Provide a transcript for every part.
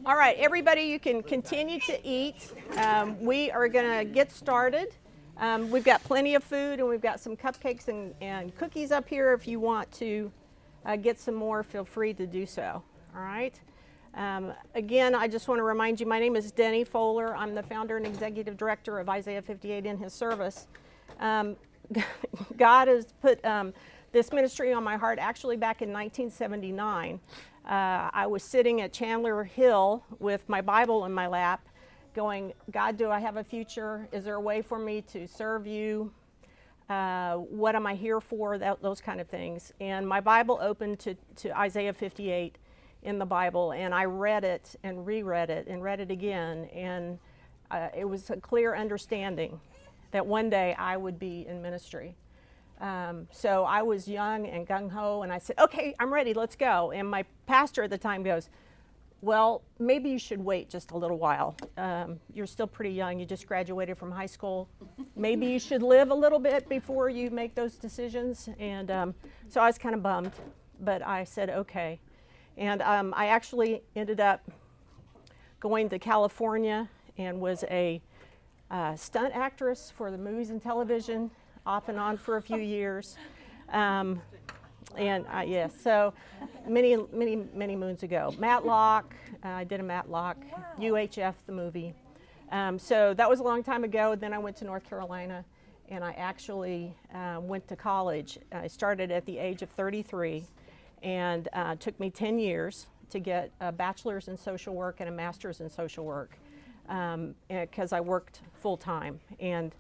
All right, everybody, you can continue to eat. We are going to get started. We've got plenty of food, and we've got some cupcakes and cookies up here. If you want to get some more, feel free to do so. All right. Again, I just want to remind you, my name is Denny Fowler. I'm the founder and executive director of Isaiah 58 in His Service. God has put this ministry on my heart actually back in 1979. I was sitting at Chandler Hill with my Bible in my lap going, God, do I have a future? Is there a way for me to serve you? What am I here for? Those kind of things. And my Bible opened to Isaiah 58 in the Bible, and I read it and reread it and read it again. And it was a clear understanding that one day I would be in ministry. So I was young and gung-ho, and I said, okay, I'm ready, let's go. And my pastor at the time goes, well, maybe you should wait just a little while. You're still pretty young, you just graduated from high school. Maybe you should live a little bit before you make those decisions. And so I was kind of bummed, but I said, okay. And I actually ended up going to California and was a stunt actress for the movies and television, off and on for a few years. Yes, so many moons ago. Matlock, I did a Matlock, UHF, the movie. So that was a long time ago. Then I went to North Carolina, and I actually went to college. I started at the age of 33, and it took me 10 years to get a bachelor's in social work and a master's in social work, because I worked full time. And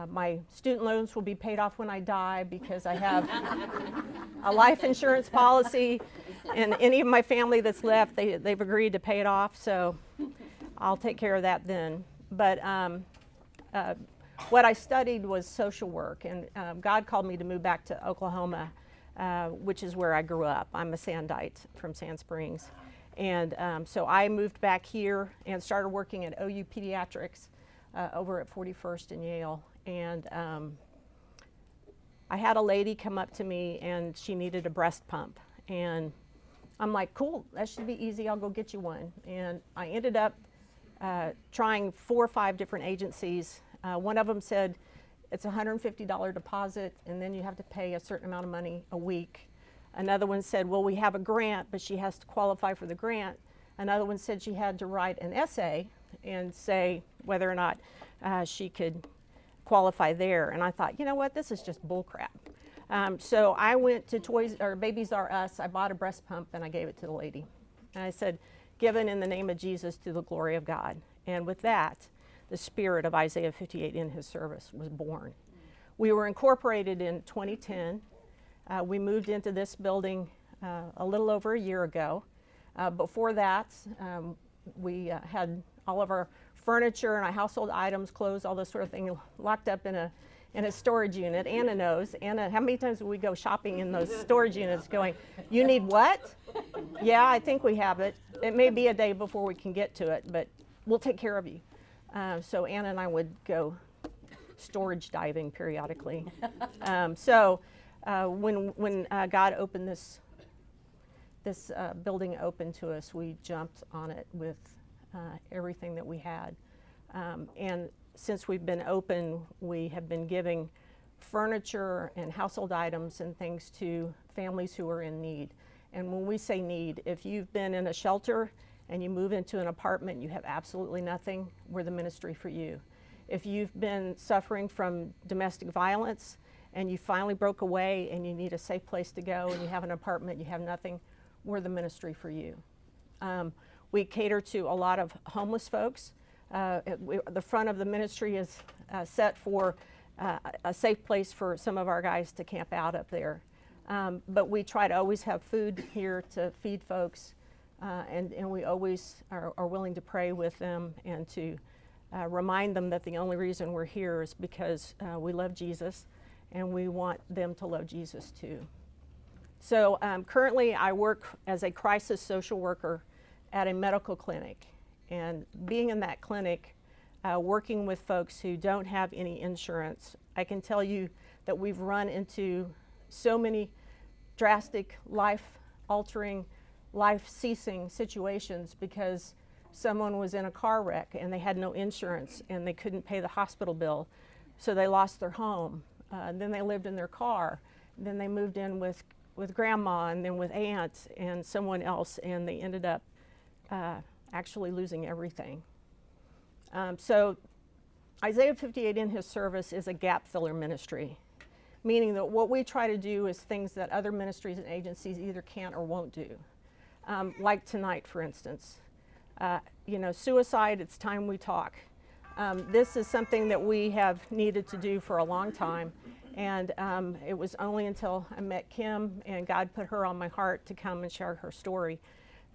my student loans will be paid off when I die because I have a life insurance policy, and any of my family that's left, they've agreed to pay it off, so I'll take care of that then. But what I studied was social work, and God called me to move back to Oklahoma, which is where I grew up. I'm a Sandite from Sand Springs. And so I moved back here and started working at OU Pediatrics over at 41st and Yale. And I had a lady come up to me, and she needed a breast pump. And I'm like, cool, that should be easy, I'll go get you one. And I ended up trying 4 or 5 different agencies. One of them said, it's a $150 deposit, and then you have to pay a certain amount of money a week. Another one said, well, we have a grant, but she has to qualify for the grant. Another one said she had to write an essay and say whether or not she could qualify there. And I thought, you know what, this is just bull crap. So I went to Babies R Us, I bought a breast pump, and I gave it to the lady. And I said, given in the name of Jesus to the glory of God. And with that, the spirit of Isaiah 58 in His Service was born. We were incorporated in 2010. We moved into this building a little over a year ago. Before that, we had all of our furniture and our household items, clothes, all those sort of things, locked up in a storage unit. Anna knows. Anna, how many times do we go shopping in those storage units going, you need what? Yeah, I think we have it. It may be a day before we can get to it, but we'll take care of you. So Anna and I would go storage diving periodically. When God opened this building open to us, we jumped on it with everything that we had. And since we've been open, we have been giving furniture and household items and things to families who are in need. And when we say need, if you've been in a shelter and you move into an apartment, you have absolutely nothing, we're the ministry for you. If you've been suffering from domestic violence and you finally broke away and you need a safe place to go and you have an apartment, you have nothing, we're the ministry for you. We cater to a lot of homeless folks. The front of the ministry is set for a safe place for some of our guys to camp out up there. But we try to always have food here to feed folks, and we always are willing to pray with them and to remind them that the only reason we're here is because we love Jesus, and we want them to love Jesus too. So currently I work as a crisis social worker at a medical clinic, and being in that clinic, working with folks who don't have any insurance, I can tell you that we've run into so many drastic, life-altering life-ceasing situations because someone was in a car wreck and they had no insurance and they couldn't pay the hospital bill, so they lost their home. Then they lived in their car. Then they moved in with grandma and then with aunts and someone else, and they ended up actually losing everything. So Isaiah 58 in his service is a gap filler ministry, meaning that what we try to do is things that other ministries and agencies either can't or won't do. Like tonight, for instance. You know, suicide, it's time we talk. This is something that we have needed to do for a long time, and it was only until I met Kim and God put her on my heart to come and share her story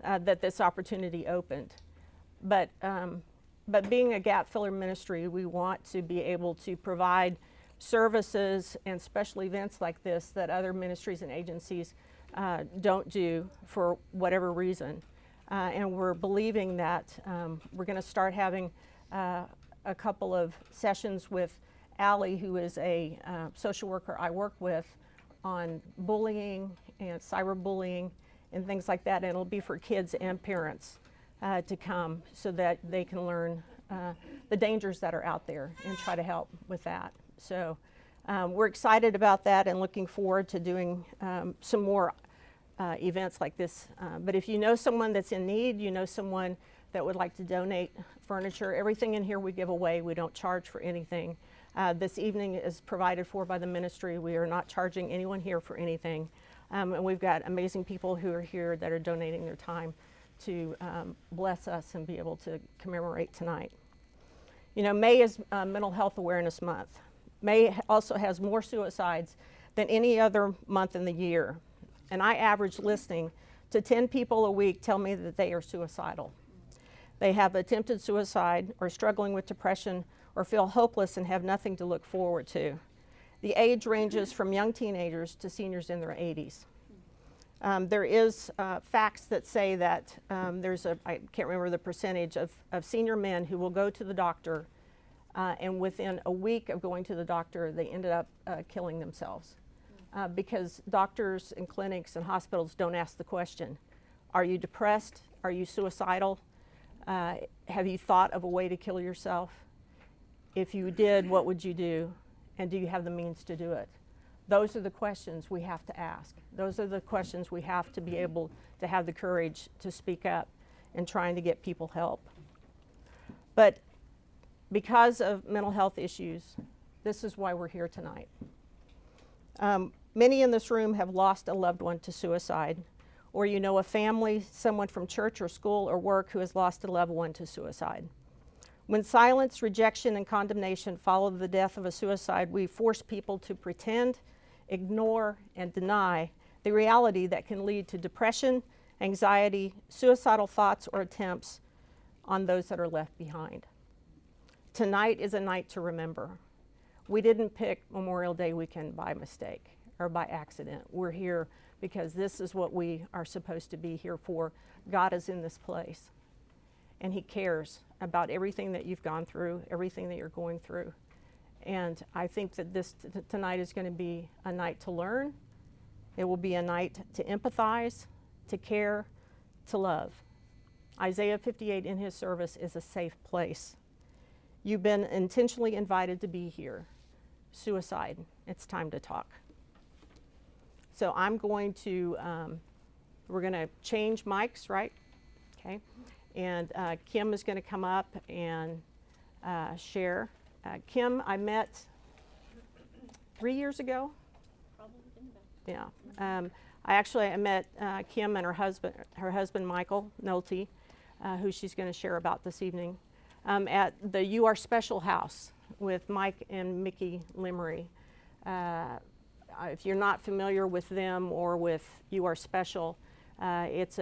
that this opportunity opened. But being a gap filler ministry, we want to be able to provide services and special events like this that other ministries and agencies don't do for whatever reason. And we're believing that we're going to start having a couple of sessions with Allie, who is a social worker I work with, on bullying and cyberbullying and things like that. And it'll be for kids and parents to come so that they can learn the dangers that are out there and try to help with that. So we're excited about that and looking forward to doing some more events like this. But if you know someone that's in need, you know someone that would like to donate furniture, everything in here we give away. We don't charge for anything. This evening is provided for by the ministry. We are not charging anyone here for anything. And we've got amazing people who are here that are donating their time to bless us and be able to commemorate tonight. You know, May is Mental Health Awareness Month. May also has more suicides than any other month in the year. And I average listening to 10 people a week tell me that they are suicidal. They have attempted suicide or struggling with depression or feel hopeless and have nothing to look forward to. The age ranges from young teenagers to seniors in their 80s. There is facts that say that I can't remember the percentage of senior men who will go to the doctor and within a week of going to the doctor, they ended up killing themselves. Because doctors and clinics and hospitals don't ask the question, are you depressed? Are you suicidal? Have you thought of a way to kill yourself? If you did, what would you do? And do you have the means to do it? Those are the questions we have to ask. Those are the questions we have to be able to have the courage to speak up in trying to get people help. But because of mental health issues, this is why we're here tonight. Many in this room have lost a loved one to suicide, or you know a family, someone from church or school or work who has lost a loved one to suicide. When silence, rejection, and condemnation follow the death of a suicide, we force people to pretend, ignore, and deny the reality that can lead to depression, anxiety, suicidal thoughts, or attempts on those that are left behind. Tonight is a night to remember. We didn't pick Memorial Day weekend by mistake or by accident. We're here because this is what we are supposed to be here for. God is in this place, and He cares about everything that you've gone through, everything that you're going through. And I think that this tonight is going to be a night to learn. It will be a night to empathize, to care, to love. Isaiah 58 in his service is a safe place. You've been intentionally invited to be here. Suicide, it's time to talk. So I'm going to, we're going to change mics, right? Okay. And Kim is going to come up and share. Kim, I met 3 years ago. Probably been about. Yeah. I met Kim and her husband Michael Nolte, who she's going to share about this evening, at the You Are Special house with Mike and Mickey Limery. If you're not familiar with them or with You Are Special, it's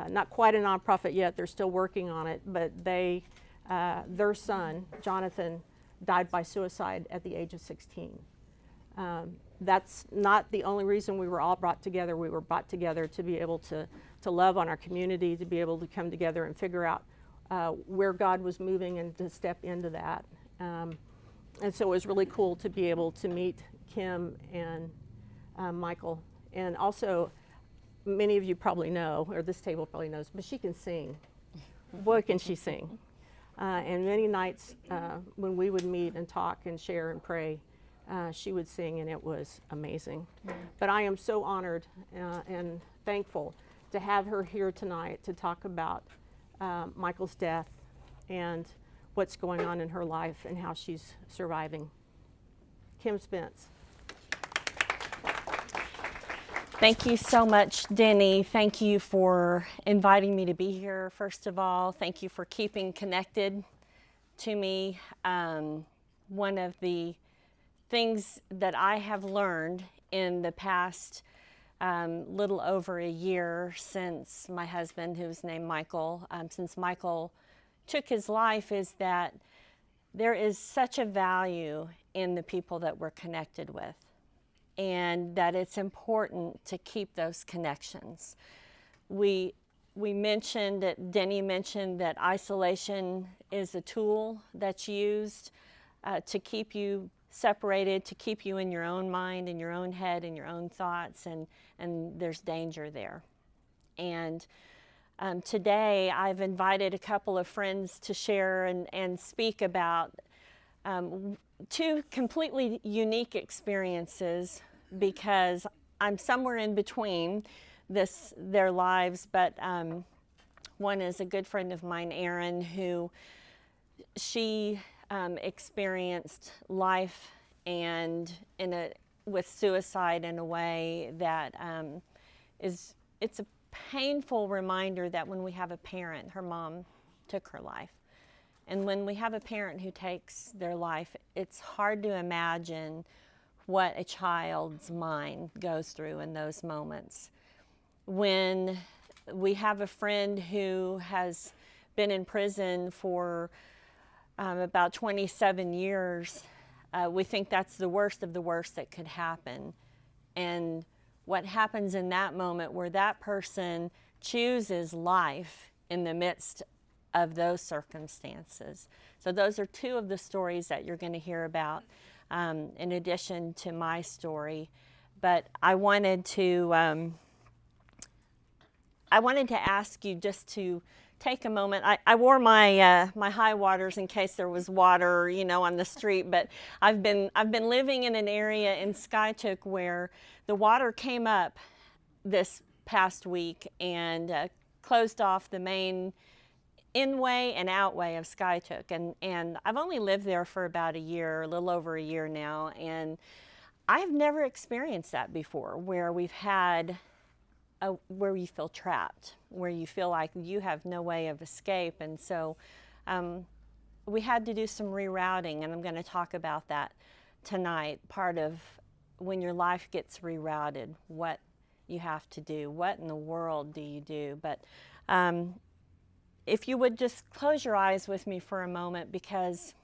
not quite a nonprofit yet. They're still working on it, but their son, Jonathan, died by suicide at the age of 16. That's not the only reason we were all brought together. We were brought together to be able to love on our community, to be able to come together and figure out where God was moving and to step into that. And so it was really cool to be able to meet Kim and Michael. And also, many of you probably know, or this table probably knows, but she can sing. Boy, can she sing. And many nights when we would meet and talk and share and pray, she would sing, and it was amazing. But I am so honored and thankful to have her here tonight to talk about Michael's death and what's going on in her life and how she's surviving. Kim Spence. Thank you so much, Denny. Thank you for inviting me to be here, first of all. Thank you for keeping connected to me. One of the things that I have learned in the past little over a year since my husband, who's named Michael, since Michael took his life, is that there is such a value in the people that we're connected with, and that it's important to keep those connections. We mentioned that, Denny mentioned that isolation is a tool that's used to keep you separated, to keep you in your own mind, in your own head, in your own thoughts, and there's danger there. And today I've invited a couple of friends to share and speak about two completely unique experiences, because I'm somewhere in between their lives, but one is a good friend of mine, Erin, who she experienced life and with suicide in a way that it's a painful reminder that when we have a parent, her mom took her life. And when we have a parent who takes their life, it's hard to imagine what a child's mind goes through in those moments. When we have a friend who has been in prison for about 27 years, we think that's the worst of the worst that could happen. And what happens in that moment where that person chooses life in the midst of those circumstances. So those are two of the stories that you're going to hear about in addition to my story. But I wanted to ask you just to take a moment. I wore my my high waters in case there was water, on the street. But I've been living in an area in Skytook where the water came up this past week and closed off the main in-way and out-way of Skytook. And I've only lived there for about a year, a little over a year now, and I've never experienced that before, where we've had where you feel trapped, where you feel like you have no way of escape. And so we had to do some rerouting, and I'm going to talk about that tonight, part of when your life gets rerouted, what you have to do, what in the world do you do. But if you would just close your eyes with me for a moment, because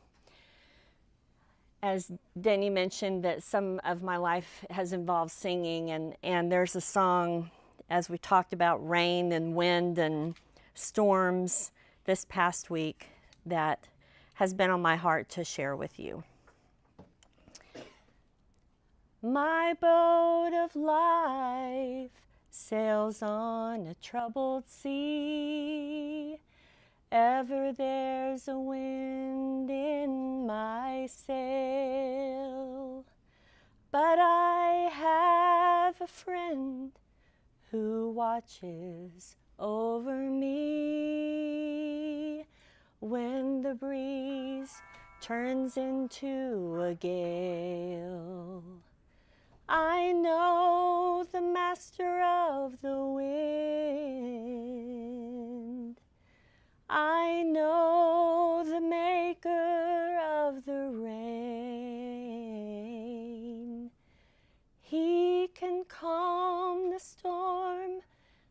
as Denny mentioned, that some of my life has involved singing, and there's a song, as we talked about rain and wind and storms this past week, that has been on my heart to share with you. My boat of life sails on a troubled sea. Ever there's a wind in my sail. But I have a friend who watches over me when the breeze turns into a gale. I know the master of the wind. I know the maker of the rain. He can calm the storm,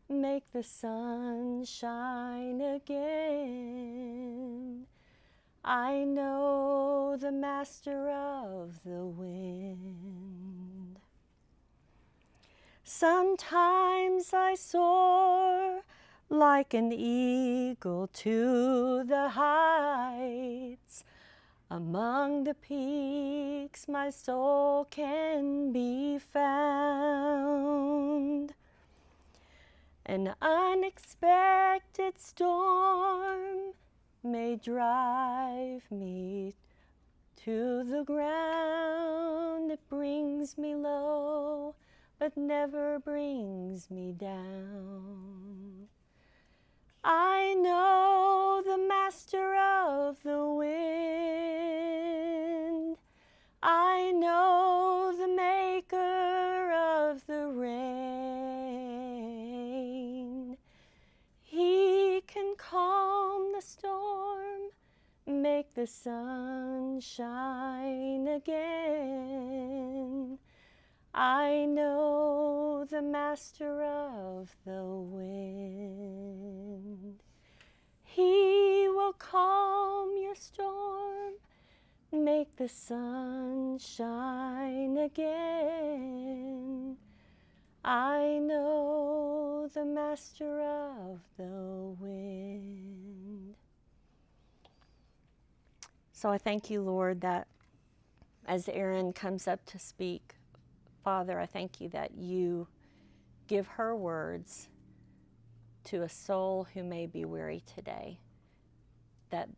make the sun shine again. I know the master of the wind. Sometimes I soar like an eagle to the heights. Among the peaks my soul can be found. An unexpected storm may drive me to the ground. It brings me low, but never brings me down. I know the master of the wind. I know the maker of the rain. He can calm the storm, make the sun shine again. I know the master of the wind. He will calm your storm, make the sun shine again. I know the master of the wind. So I thank you, Lord, that as Erin comes up to speak, Father, I thank you that you give her words to a soul who may be weary today, that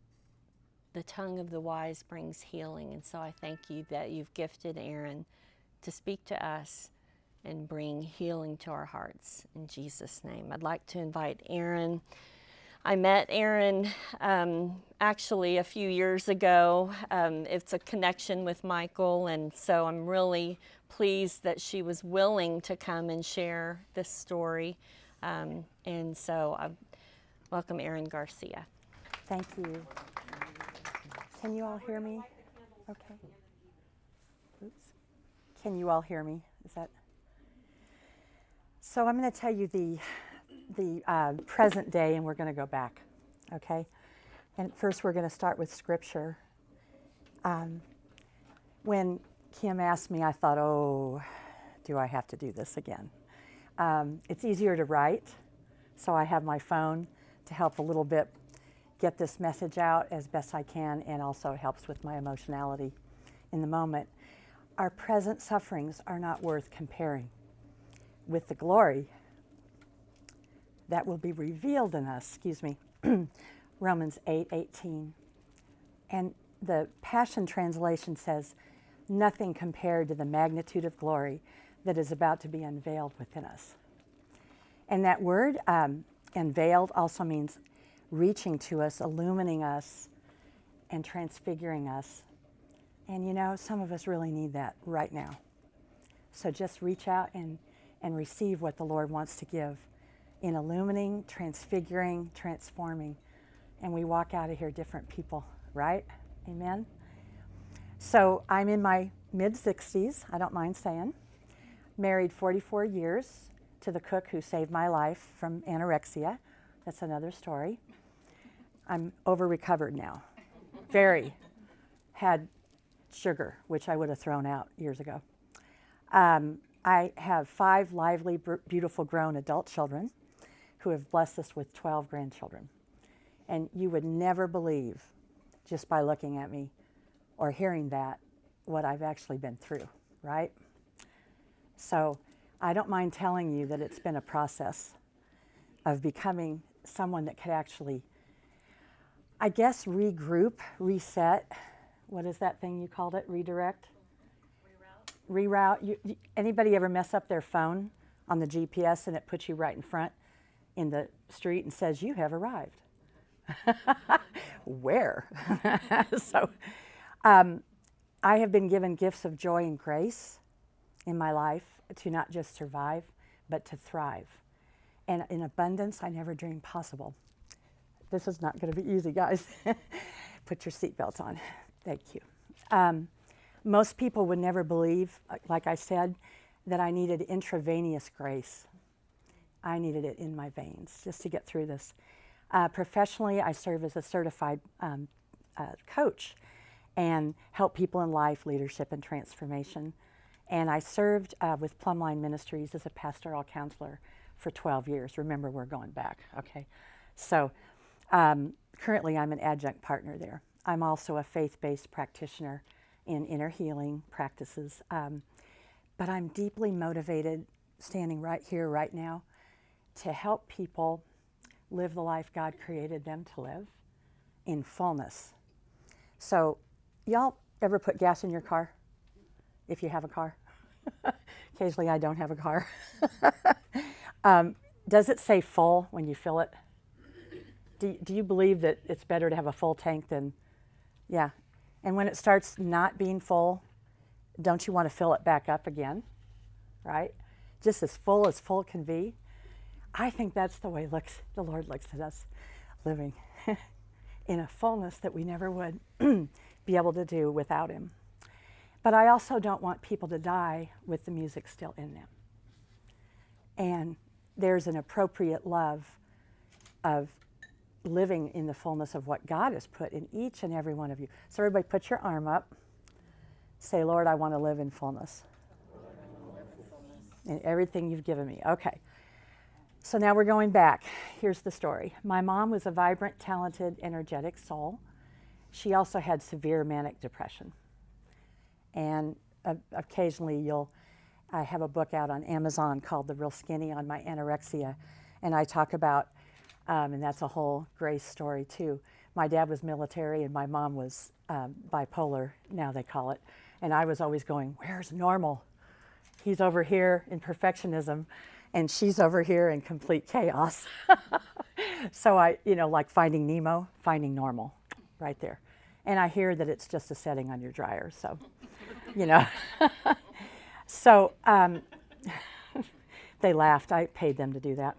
the tongue of the wise brings healing. And so I thank you that you've gifted Erin to speak to us and bring healing to our hearts. In Jesus' name, I'd like to invite Erin. I met Erin actually a few years ago. It's a connection with Michael, and so I'm really pleased that she was willing to come and share this story. And so I welcome Erin Garcia. Thank you. Can you all hear me? Okay. Oops. Can you all hear me? Is that? So I'm going to tell you the present day, and we're going to go back. Okay. And first, we're going to start with scripture. When Kim asked me, I thought, oh, do I have to do this again? It's easier to write, so I have my phone to help a little bit get this message out as best I can, and also helps with my emotionality in the moment. Our present sufferings are not worth comparing with the glory that will be revealed in us, Romans 8:18. And the Passion Translation says, nothing compared to the magnitude of glory that is about to be unveiled within us. And that word, unveiled, also means reaching to us, illumining us, and transfiguring us. And you know, some of us really need that right now. So just reach out and receive what the Lord wants to give in illumining, transfiguring, transforming. And we walk out of here different people, right? Amen? So I'm in my mid-60s, I don't mind saying. Married 44 years to the cook who saved my life from anorexia. That's another story. I'm over-recovered now. Very. Had sugar, which I would have thrown out years ago. I have 5 lively, beautiful grown adult children who have blessed us with 12 grandchildren. And you would never believe, just by looking at me or hearing that, what I've actually been through, right? So I don't mind telling you that it's been a process of becoming someone that could actually, I guess, regroup, reset. What is that thing you called it? Redirect? Reroute. Anybody ever mess up their phone on the GPS and it puts you right in front in the street and says, you have arrived? Where? So I have been given gifts of joy and grace in my life to not just survive, but to thrive. And in abundance, I never dreamed possible. This is not going to be easy, guys. Put your seatbelt on. Thank you. Most people would never believe, like I said, that I needed intravenous grace. I needed it in my veins just to get through this. Professionally, I serve as a certified coach and help people in life, leadership, and transformation. And I served with Plumline Ministries as a pastoral counselor for 12 years. Remember, we're going back, okay? So currently, I'm an adjunct partner there. I'm also a faith-based practitioner in inner healing practices. But I'm deeply motivated, standing right here, right now, to help people live the life God created them to live in fullness. So, y'all ever put gas in your car? If you have a car? Occasionally I don't have a car. Does it say full when you fill it? Do you believe that it's better to have a full tank than, yeah. And when it starts not being full, don't you want to fill it back up again, right? Just as full can be. I think that's the way the Lord looks at us, living in a fullness that we never would be able to do without him. But I also don't want people to die with the music still in them. And there's an appropriate love of living in the fullness of what God has put in each and every one of you. So everybody put your arm up. Say, Lord, I want to live in fullness. In everything you've given me. Okay. So now we're going back. Here's the story. My mom was a vibrant, talented, energetic soul. She also had severe manic depression. And occasionally I have a book out on Amazon called The Real Skinny on my anorexia. And I talk about, and that's a whole grace story too. My dad was military and my mom was bipolar, now they call it. And I was always going, where's normal? He's over here in perfectionism and she's over here in complete chaos. So I, like Finding Nemo, finding normal right there. And I hear that it's just a setting on your dryer, so, So they laughed. I paid them to do that.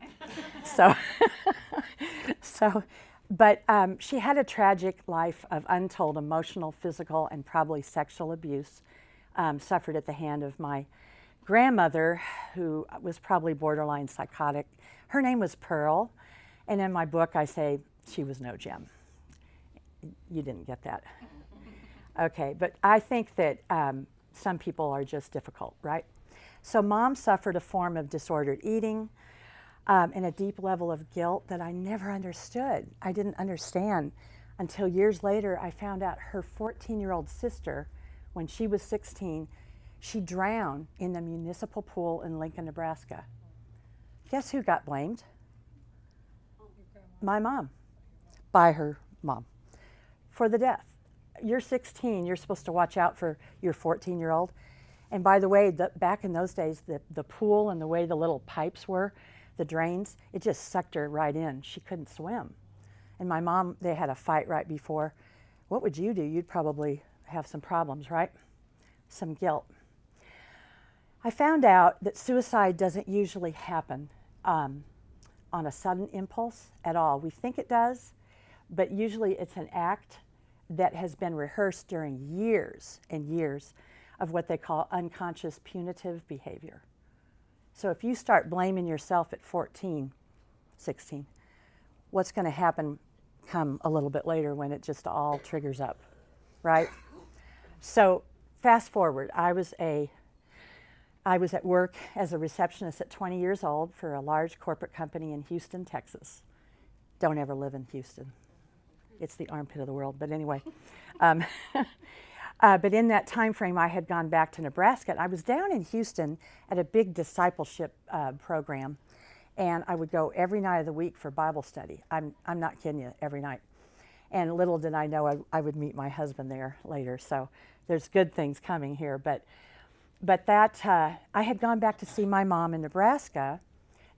But she had a tragic life of untold emotional, physical, and probably sexual abuse, suffered at the hand of my grandmother, who was probably borderline psychotic. Her name was Pearl, and in my book I say she was no gem. You didn't get that. Okay, but I think that some people are just difficult, right? So Mom suffered a form of disordered eating and a deep level of guilt that I never understood. I didn't understand until years later I found out her 14-year-old sister, when she was 16, she drowned in the municipal pool in Lincoln, Nebraska. Guess who got blamed? My mom, by her mom, for the death. You're 16, you're supposed to watch out for your 14-year-old. And by the way, back in those days, the pool and the way the little pipes were, the drains, it just sucked her right in. She couldn't swim. And my mom, they had a fight right before. What would you do? You'd probably have some problems, right? Some guilt. I found out that suicide doesn't usually happen on a sudden impulse at all. We think it does, but usually it's an act that has been rehearsed during years and years of what they call unconscious punitive behavior. So if you start blaming yourself at 14, 16, what's going to happen come a little bit later when it just all triggers up, right? So fast forward, I was at work as a receptionist at 20 years old for a large corporate company in Houston, Texas. Don't ever live in Houston. It's the armpit of the world, but anyway. But in that time frame, I had gone back to Nebraska. I was down in Houston at a big discipleship program, and I would go every night of the week for Bible study. I'm not kidding you, every night. And little did I know I would meet my husband there later. So there's good things coming here. But that I had gone back to see my mom in Nebraska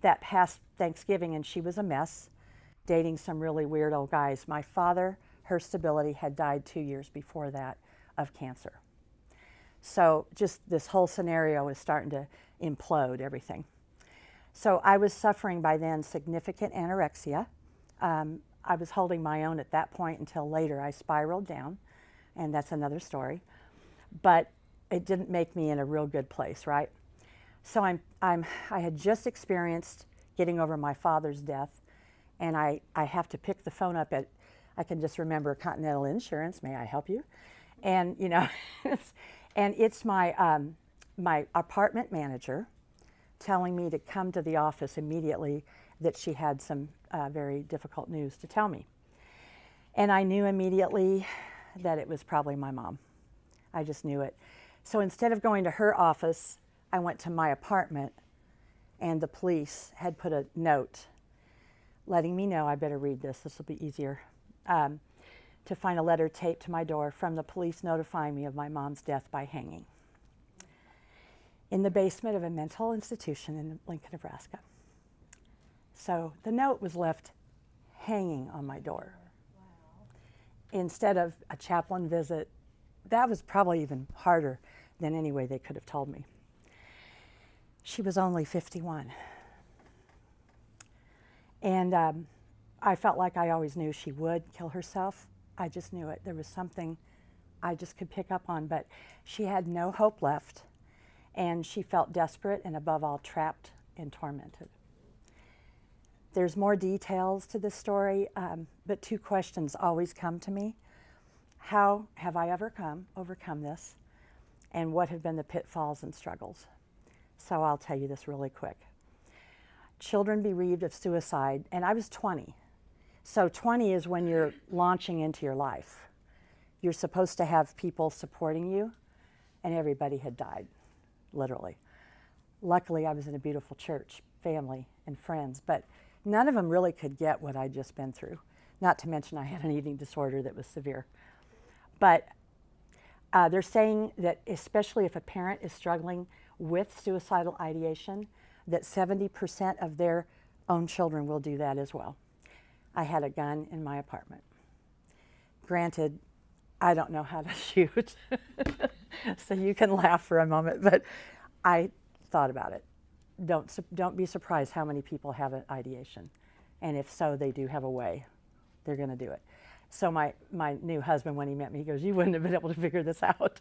that past Thanksgiving, and she was a mess, dating some really weird old guys. My father, her stability, had died 2 years before that of cancer. So just this whole scenario is starting to implode everything. So I was suffering by then significant anorexia. I was holding my own at that point until later I spiraled down, and that's another story. But it didn't make me in a real good place, right? So I had just experienced getting over my father's death, and I have to pick the phone up at, I can just remember Continental Insurance, may I help you? And and it's my my apartment manager telling me to come to the office immediately that she had some very difficult news to tell me. And I knew immediately that it was probably my mom. I just knew it. So instead of going to her office, I went to my apartment and the police had put a note letting me know, I better read this, this will be easier, to find a letter taped to my door from the police notifying me of my mom's death by hanging in the basement of a mental institution in Lincoln, Nebraska. So the note was left hanging on my door. Instead of a chaplain visit. That was probably even harder than any way they could have told me. She was only 51. And I felt like I always knew she would kill herself. I just knew it. There was something I just could pick up on, but she had no hope left, and she felt desperate and above all trapped and tormented. There's more details to this story, but two questions always come to me. How have I overcome this? And what have been the pitfalls and struggles? So I'll tell you this really quick. Children bereaved of suicide, and I was 20. So 20 is when you're launching into your life. You're supposed to have people supporting you, and everybody had died, literally. Luckily, I was in a beautiful church, family, and friends, but none of them really could get what I'd just been through. Not to mention I had an eating disorder that was severe. But they're saying that especially if a parent is struggling with suicidal ideation, that 70% of their own children will do that as well. I had a gun in my apartment. Granted, I don't know how to shoot, so you can laugh for a moment, but I thought about it. Don't be surprised how many people have an ideation. And if so, they do have a way. They're going to do it. So my new husband, when he met me, he goes, "You wouldn't have been able to figure this out."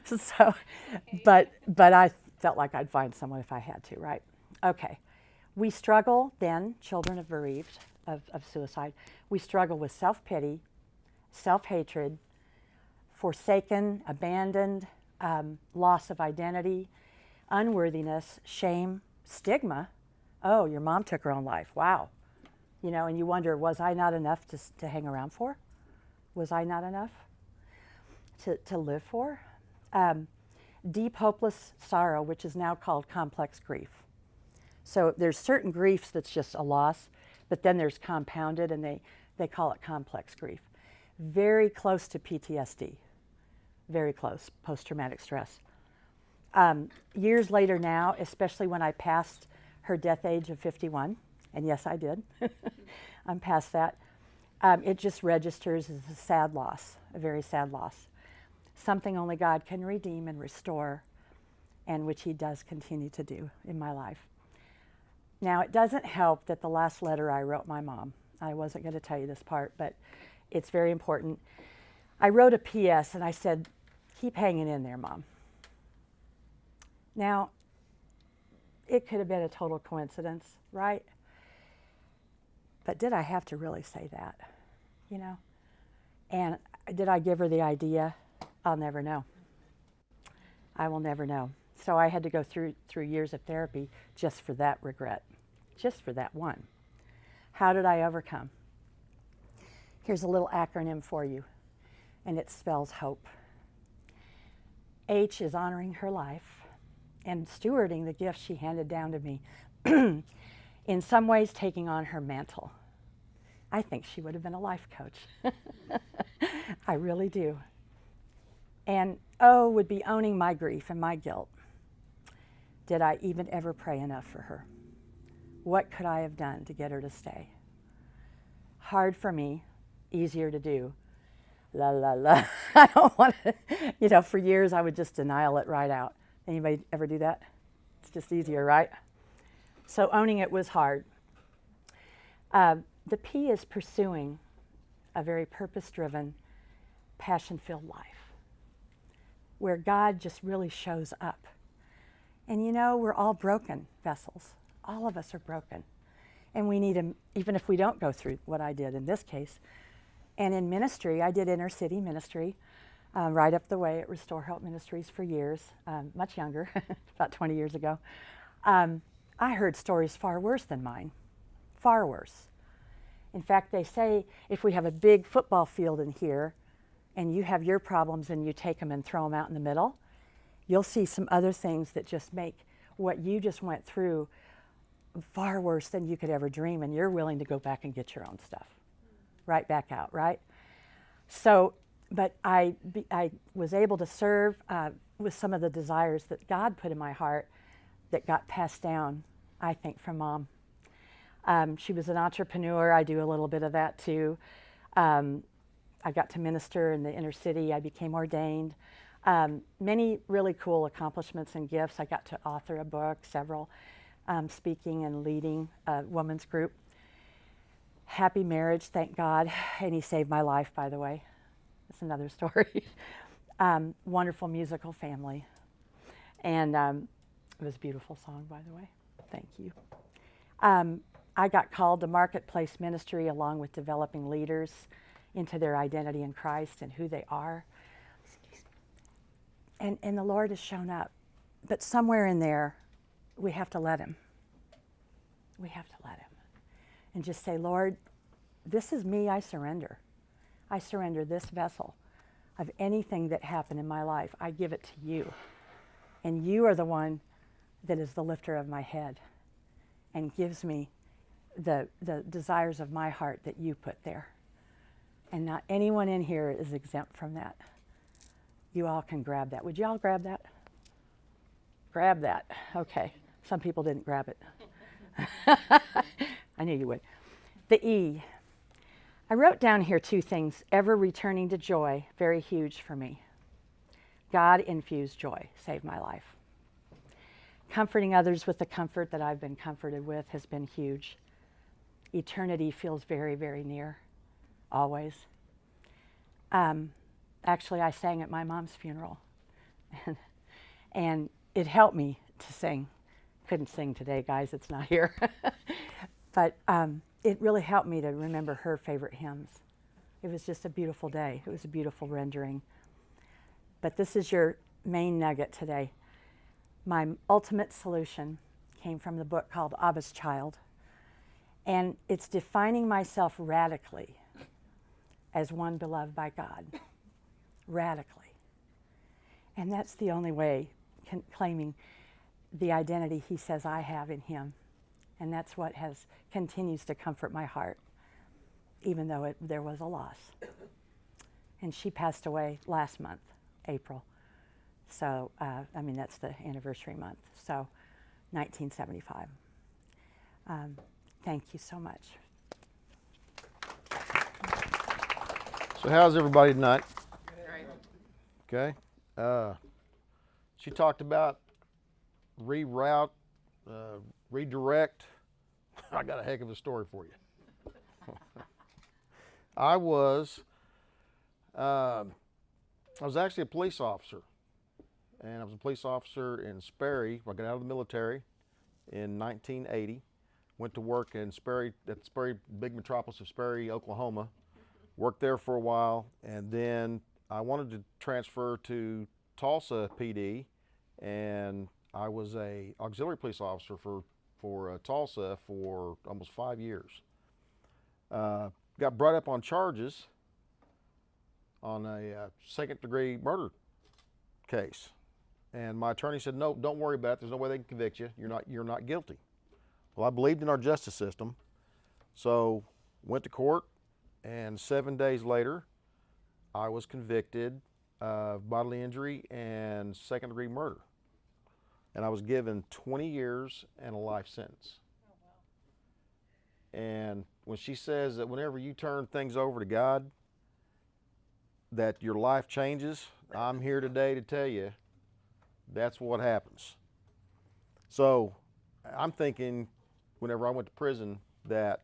So, but I felt like I'd find someone if I had to, right? Okay. We struggle then, children of bereaved of suicide, we struggle with self-pity, self-hatred, forsaken, abandoned, loss of identity, unworthiness, shame, stigma. Oh, your mom took her own life. Wow. You know, and you wonder, was I not enough to hang around for? Was I not enough to live for? Deep, hopeless sorrow, which is now called complex grief. So there's certain griefs that's just a loss, but then there's compounded, and they call it complex grief. Very close to PTSD, very close, post-traumatic stress. Years later now, especially when I passed her death age of 51, and yes, I did. I'm past that. It just registers as a sad loss, a very sad loss. Something only God can redeem and restore, and which He does continue to do in my life. Now, it doesn't help that the last letter I wrote my mom, I wasn't going to tell you this part, but it's very important. I wrote a PS, and I said, "Keep hanging in there, Mom." Now, it could have been a total coincidence, right? But did I have to really say that, you know? And did I give her the idea? I'll never know. I will never know. So I had to go through years of therapy just for that regret, just for that one. How did I overcome? Here's a little acronym for you, and it spells hope. H is honoring her life and stewarding the gift she handed down to me. In some ways, taking on her mantle. I think she would have been a life coach. I really do. And O would be owning my grief and my guilt. Did I even ever pray enough for her? What could I have done to get her to stay? Hard for me, easier to do. La, la, la. I don't want to, you know, for years I would just denial it right out. Anybody ever do that? It's just easier, right? So owning it was hard. The P is pursuing a very purpose-driven, passion-filled life where God just really shows up. And you know, we're all broken vessels. All of us are broken. And we need Him, even if we don't go through what I did in this case. And in ministry, I did inner city ministry right up the way at Restore Help Ministries for years, much younger, about 20 years ago. I heard stories far worse than mine, far worse. In fact, they say if we have a big football field in here and you have your problems and you take them and throw them out in the middle, you'll see some other things that just make what you just went through, far worse than you could ever dream, and you're willing to go back and get your own stuff right back out, right? So, but I was able to serve with some of the desires that God put in my heart that got passed down, I think, from Mom. She was an entrepreneur. I do a little bit of that too. I got to minister in the inner city. I became ordained. Many really cool accomplishments and gifts. I got to author a book, several, speaking and leading a women's group. Happy marriage, thank God. And he saved my life, by the way. That's another story. Wonderful musical family. And it was a beautiful song, by the way. Thank you. I got called to marketplace ministry along with developing leaders into their identity in Christ and who they are. And the Lord has shown up. But somewhere in there, we have to let him. We have to let him. And just say, Lord, this is me, I surrender. I surrender this vessel of anything that happened in my life. I give it to you. And you are the one that is the lifter of my head and gives me the desires of my heart that you put there. And not anyone in here is exempt from that. You all can grab that. Would you all grab that? Grab that. Okay. Some people didn't grab it. I knew you would. The E. I wrote down here 2 things. Ever returning to joy, very huge for me. God infused joy, saved my life. Comforting others with the comfort that I've been comforted with has been huge. Eternity feels very, very near, always. Actually, I sang at my mom's funeral, and it helped me to sing. Couldn't sing today, guys, it's not here. But it really helped me to remember her favorite hymns. It was just a beautiful day. It was a beautiful rendering. But this is your main nugget today. My ultimate solution came from the book called Abba's Child. And it's defining myself radically as one beloved by God. Radically. And that's the only way claiming the identity he says I have in him. And that's what continues to comfort my heart, even though there was a loss. And she passed away last month, April. So, that's the anniversary month. So, 1975. Thank you so much. So how's everybody tonight? Okay. She talked about reroute, redirect. I got a heck of a story for you. I was actually a police officer, and I was a police officer in Sperry. I got out of the military in 1980. Went to work in Sperry, at Sperry, big metropolis of Sperry, Oklahoma. Worked there for a while, and then I wanted to transfer to Tulsa PD, and I was a auxiliary police officer for Tulsa for almost 5 years. Got brought up on charges on a second-degree murder case, and my attorney said, "No, don't worry about it. There's no way they can convict you. You're not guilty." Well, I believed in our justice system, so went to court, and 7 days later, I was convicted of bodily injury and second-degree murder. And I was given 20 years and a life sentence. Oh, wow. And when she says that whenever you turn things over to God, that your life changes, I'm here today to tell you that's what happens. So I'm thinking whenever I went to prison that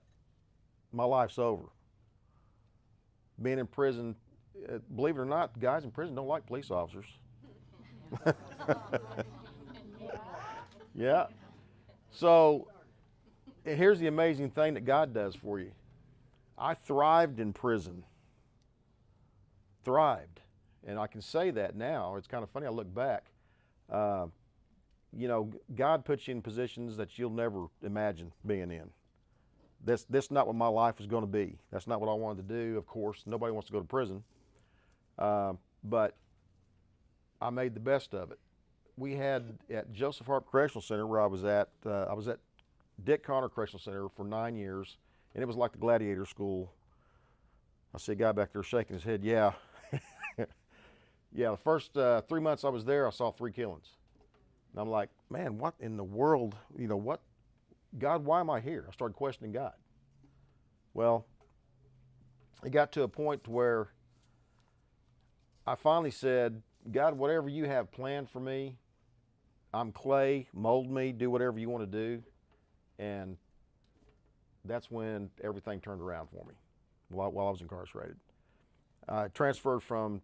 my life's over. Being in prison, believe it or not, guys in prison don't like police officers. Yeah. So here's the amazing thing that God does for you. I thrived in prison. Thrived. And I can say that now. It's kind of funny. I look back. God puts you in positions that you'll never imagine being in. That's not what my life was going to be. That's not what I wanted to do. Of course, nobody wants to go to prison. But I made the best of it. we had at Joseph Harp Correctional Center, where I was at Dick Connor Correctional Center for 9 years, and it was like the gladiator school. I see a guy back there shaking his head. Yeah. Yeah, the first 3 months I was there, I saw 3 killings. And I'm like, man, what in the world, you know, what, God, why am I here? I started questioning God. Well, it got to a point where I finally said, God, whatever you have planned for me, I'm clay, mold me, do whatever you want to do. And that's when everything turned around for me while I was incarcerated. I transferred from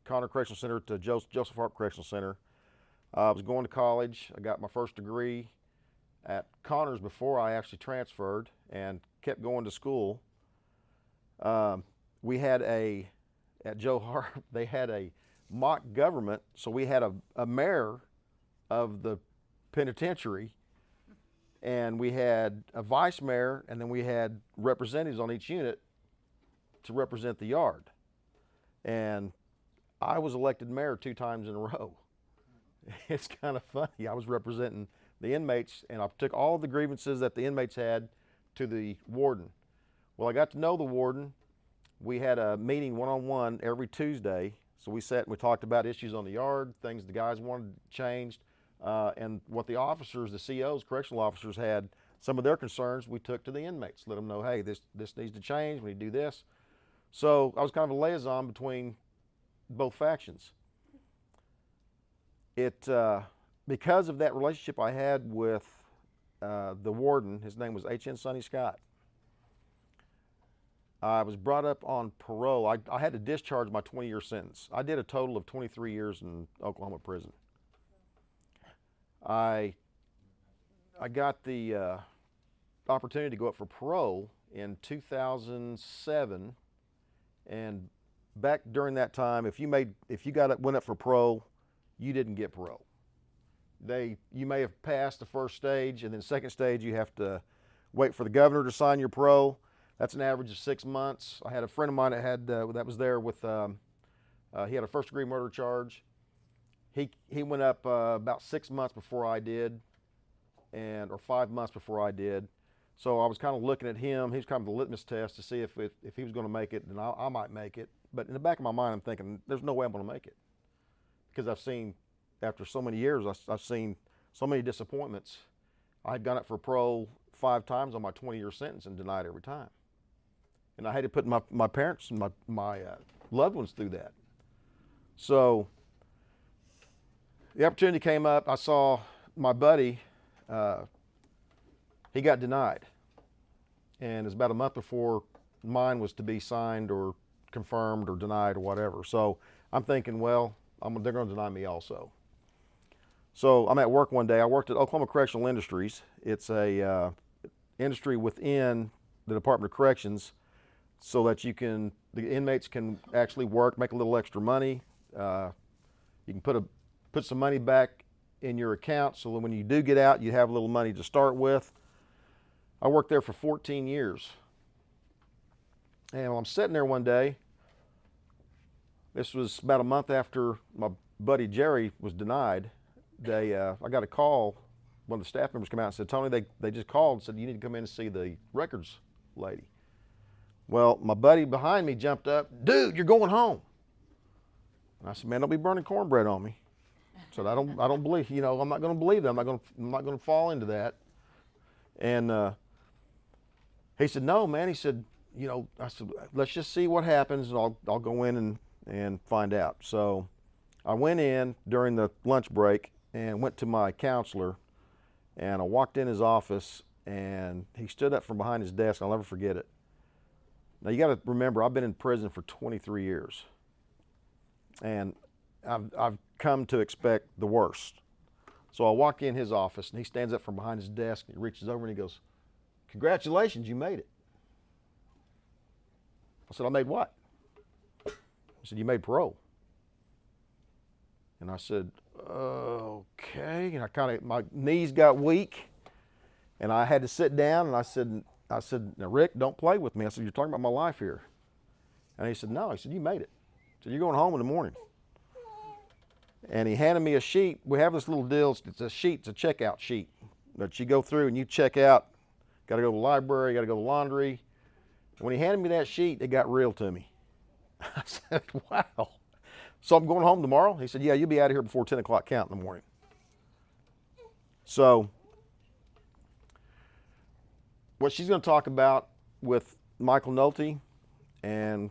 Connor Correctional Center to Joseph Harp Correctional Center. I was going to college. I got my first degree at Connors before I actually transferred and kept going to school. We had at Joe Harp, they had a mock government, so we had a mayor of the penitentiary, and we had a vice mayor, and then we had representatives on each unit to represent the yard. And I was elected mayor 2 times in a row. It's kind of funny. I was representing the inmates, and I took all of the grievances that the inmates had to the warden. Well, I got to know the warden. We had a meeting one-on-one every Tuesday. So we sat and we talked about issues on the yard, things the guys wanted changed, and what the officers, the COs, correctional officers had, some of their concerns we took to the inmates, let them know, hey, this needs to change, we need to do this. So I was kind of a liaison between both factions. Because of that relationship I had with the warden, his name was H.N. Sonny Scott, I was brought up on parole. I had to discharge my 20-year sentence. I did a total of 23 years in Oklahoma prison. I got the opportunity to go up for parole in 2007, and back during that time, if you went up for parole, you didn't get parole. You may have passed the first stage, and then second stage you have to wait for the governor to sign your parole. That's an average of 6 months. I had a friend of mine that was there with, he had a first-degree murder charge. He went up about 6 months before I did, or 5 months before I did. So I was kind of looking at him. He was kind of the litmus test to see if he was going to make it, then I might make it. But in the back of my mind, I'm thinking, there's no way I'm going to make it, because I've seen, after so many years, I've seen so many disappointments. I had gone up for parole 5 times on my 20-year sentence and denied every time. And I hated putting my parents and my loved ones through that. So the opportunity came up. I saw my buddy, he got denied. And it was about a month before mine was to be signed or confirmed or denied or whatever. So I'm thinking, well, they're going to deny me also. So I'm at work one day. I worked at Oklahoma Correctional Industries. It's a industry within the Department of Corrections, so that the inmates can actually work, make a little extra money. You can put some money back in your account, so that when you do get out, you have a little money to start with. I worked there for 14 years. And while I'm sitting there one day, this was about a month after my buddy Jerry was denied, I got a call. One of the staff members came out and said, Tony, they just called and said, you need to come in and see the records lady. Well, my buddy behind me jumped up, dude, you're going home. And I said, man, don't be burning cornbread on me. I said, I don't believe, I'm not going to believe that. I'm not going to fall into that. And he said, no, man. He said, I said, let's just see what happens, and I'll go in and find out. So I went in during the lunch break and went to my counselor, and I walked in his office, and he stood up from behind his desk. I'll never forget it. Now, you got to remember, I've been in prison for 23 years, and I've come to expect the worst. So I walk in his office, and he stands up from behind his desk, and he reaches over, and he goes, congratulations, you made it. I said, I made what? He said, you made parole. And I said, okay. And my knees got weak, and I had to sit down, and I said, now, Rick, don't play with me. I said, you're talking about my life here. And he said, no. He said, you made it. He said, you're going home in the morning. And he handed me a sheet. We have this little deal. It's a sheet. It's a checkout sheet that you go through and you check out. Got to go to the library. Got to go to the laundry. And when he handed me that sheet, it got real to me. I said, wow. So I'm going home tomorrow? He said, yeah, you'll be out of here before 10 o'clock count in the morning. So what she's going to talk about with Michael Nolte and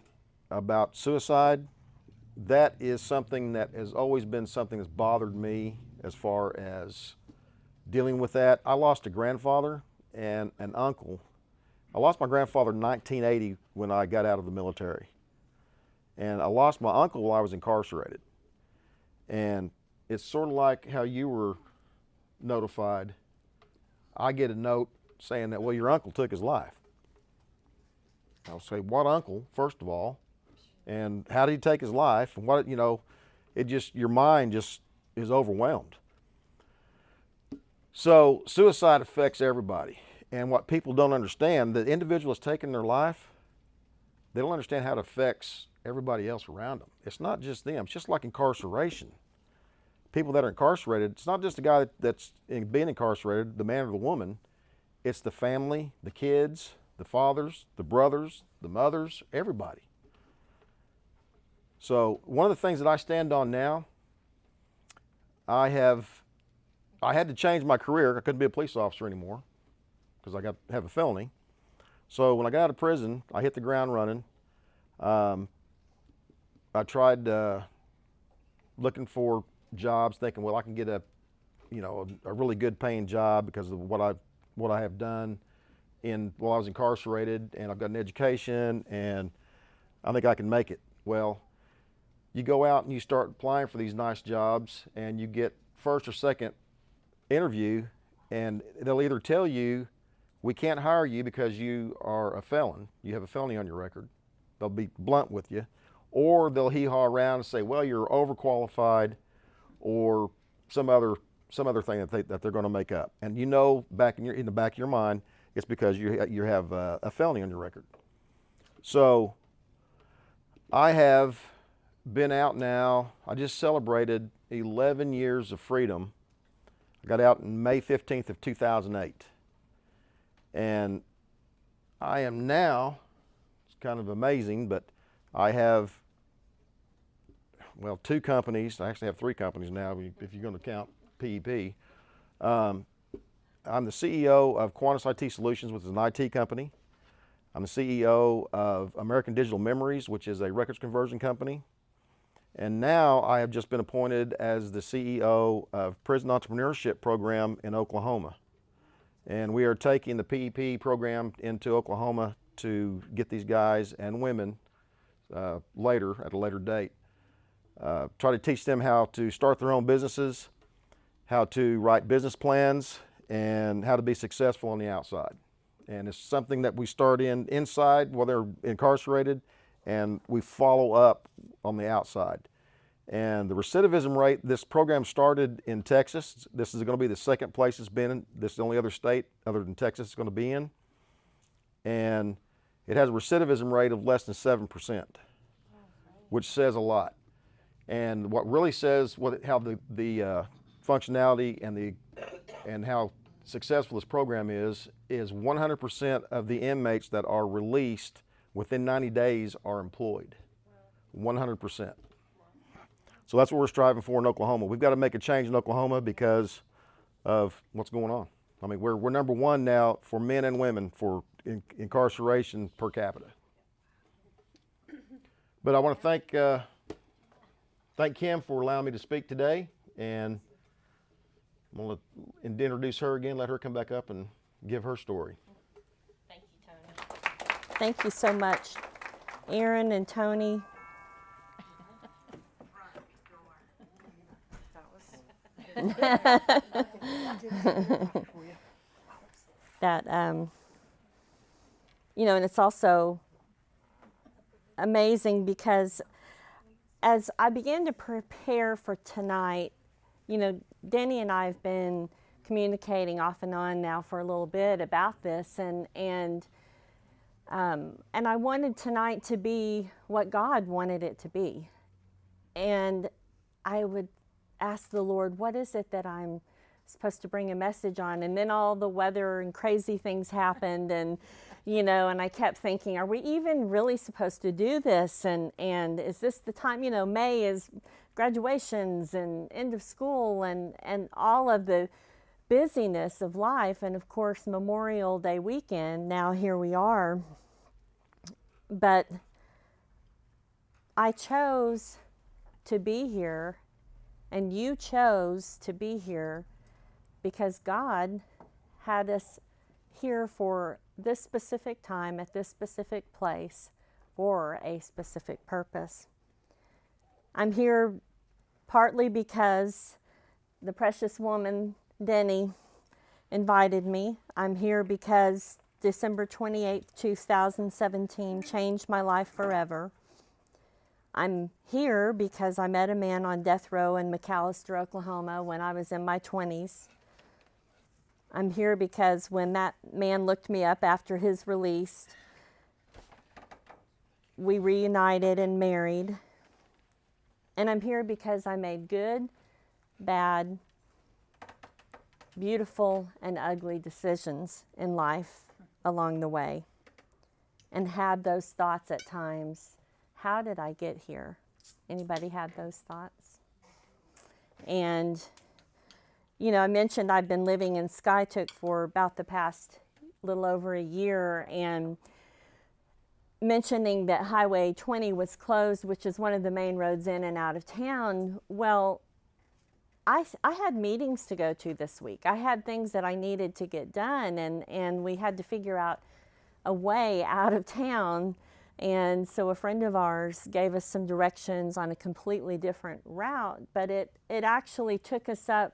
about suicide, that is something that has always been something that's bothered me as far as dealing with that. I lost a grandfather and an uncle. I lost my grandfather in 1980 when I got out of the military. And I lost my uncle while I was incarcerated. And it's sort of like how you were notified. I get a note saying that, well, your uncle took his life. I'll say, what uncle, first of all? And how did he take his life? And what, you know, it just, your mind just is overwhelmed. So suicide affects everybody. And what people don't understand, the individual that's taking their life, they don't understand how it affects everybody else around them. It's not just them. It's just like incarceration. People that are incarcerated, it's not just the guy that's being incarcerated, the man or the woman. It's the family, the kids, the fathers, the brothers, the mothers, everybody. So one of the things that I stand on now, I had to change my career. I couldn't be a police officer anymore because I have a felony. So when I got out of prison, I hit the ground running. I tried looking for jobs, thinking, well, I can get a really good paying job because of what I have done while I was incarcerated, and I've got an education, and I think I can make it. Well, you go out and you start applying for these nice jobs, and you get first or second interview, and they'll either tell you, we can't hire you because you are a felon. You have a felony on your record. They'll be blunt with you. Or they'll hee-haw around and say, well, you're overqualified, or some other thing that they're going to make up. And you know, in the back of your mind, it's because you have a felony on your record. So I have been out now. I just celebrated 11 years of freedom. I got out in May 15th of 2008. And I am now, it's kind of amazing, but I have, well, 2 companies. I actually have 3 companies now, if you're going to count PEP. I'm the CEO of Quantus IT Solutions, which is an IT company. I'm the CEO of American Digital Memories, which is a records conversion company. And now I have just been appointed as the CEO of Prison Entrepreneurship Program in Oklahoma. And we are taking the PEP program into Oklahoma to get these guys and women at a later date. Try to teach them how to start their own businesses, how to write business plans, and how to be successful on the outside. And it's something that we start inside while they're incarcerated, and we follow up on the outside. And the recidivism rate, this program started in Texas. This is going to be the second place it's been in. This is the only other state other than Texas it's going to be in. And it has a recidivism rate of less than 7%, which says a lot. And what really says how the functionality and how successful this program is 100% of the inmates that are released within 90 days are employed. 100%. So that's what we're striving for in Oklahoma. We've got to make a change in Oklahoma because of what's going on. I mean, we're number 1 now for men and women for incarceration per capita. But I want to thank Kim for allowing me to speak today, and I'm going to introduce her again, let her come back up and give her story. Thank you, Tony. Thank you so much, Erin and Tony. That and it's also amazing because as I began to prepare for tonight, Denny and I have been communicating off and on now for a little bit about this, and I wanted tonight to be what God wanted it to be, and I would ask the Lord, what is it that I'm supposed to bring a message on? And then all the weather and crazy things happened, and and I kept thinking, are we even really supposed to do this? And is this the time? May is graduations and end of school and all of the busyness of life, and of course Memorial Day weekend. Now here we are. But I chose to be here, and you chose to be here because God had us here for this specific time at this specific place for a specific purpose. I'm here partly because the precious woman Denny invited me. I'm here because December 28th, 2017 changed my life forever. I'm here because I met a man on death row in McAlester, Oklahoma when I was in my 20s. I'm here because when that man looked me up after his release, we reunited and married. And I'm here because I made good, bad, beautiful, and ugly decisions in life along the way, and had those thoughts at times. How did I get here? Anybody had those thoughts? And I mentioned I've been living in Skytook for about the past little over a year, and mentioning that Highway 20 was closed, which is one of the main roads in and out of town. Well, I had meetings to go to this week. I had things that I needed to get done, and we had to figure out a way out of town. And so a friend of ours gave us some directions on a completely different route, but it actually took us up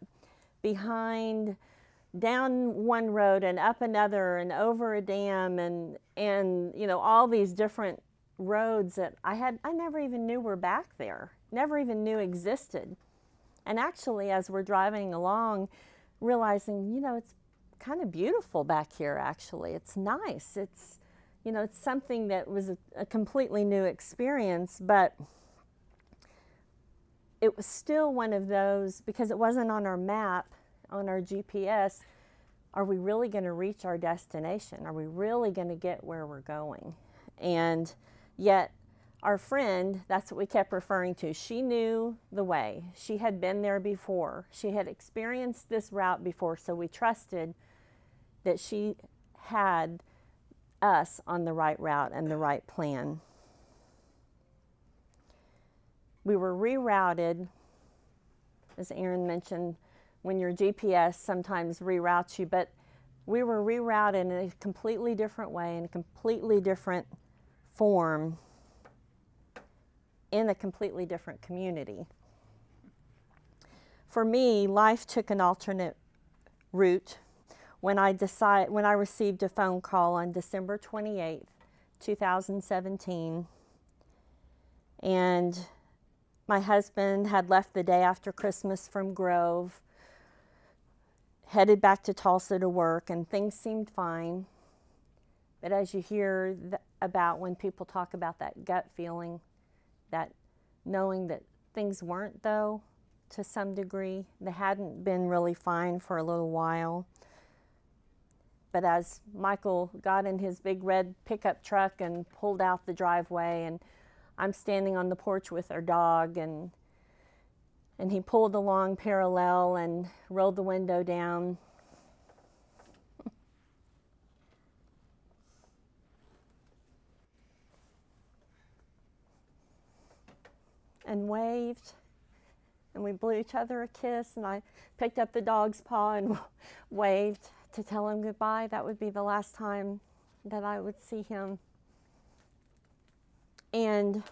behind, down one road and up another and over a dam and all these different roads that I never even knew were back there, never even knew existed. And actually, as we're driving along, realizing, it's kind of beautiful back here, actually. It's nice. It's something that was a completely new experience, but it was still one of those, because it wasn't on our map, on our GPS, are we really going to reach our destination? Are we really going to get where we're going? And yet, our friend, that's what we kept referring to, she knew the way. She had been there before. She had experienced this route before, so we trusted that she had us on the right route and the right plan. We were rerouted, as Erin mentioned, when your GPS sometimes reroutes you, but we were rerouted in a completely different way, in a completely different form, in a completely different community. For me, life took an alternate route when I received a phone call on December 28th, 2017, and my husband had left the day after Christmas from Grove, headed back to Tulsa to work, and things seemed fine. But as you hear about when people talk about that gut feeling, that knowing that things weren't, though, to some degree, they hadn't been really fine for a little while. But as Michael got in his big red pickup truck and pulled out the driveway, and I'm standing on the porch with our dog, and he pulled along parallel and rolled the window down. And waved, and we blew each other a kiss, and I picked up the dog's paw and waved to tell him goodbye. That would be the last time that I would see him. And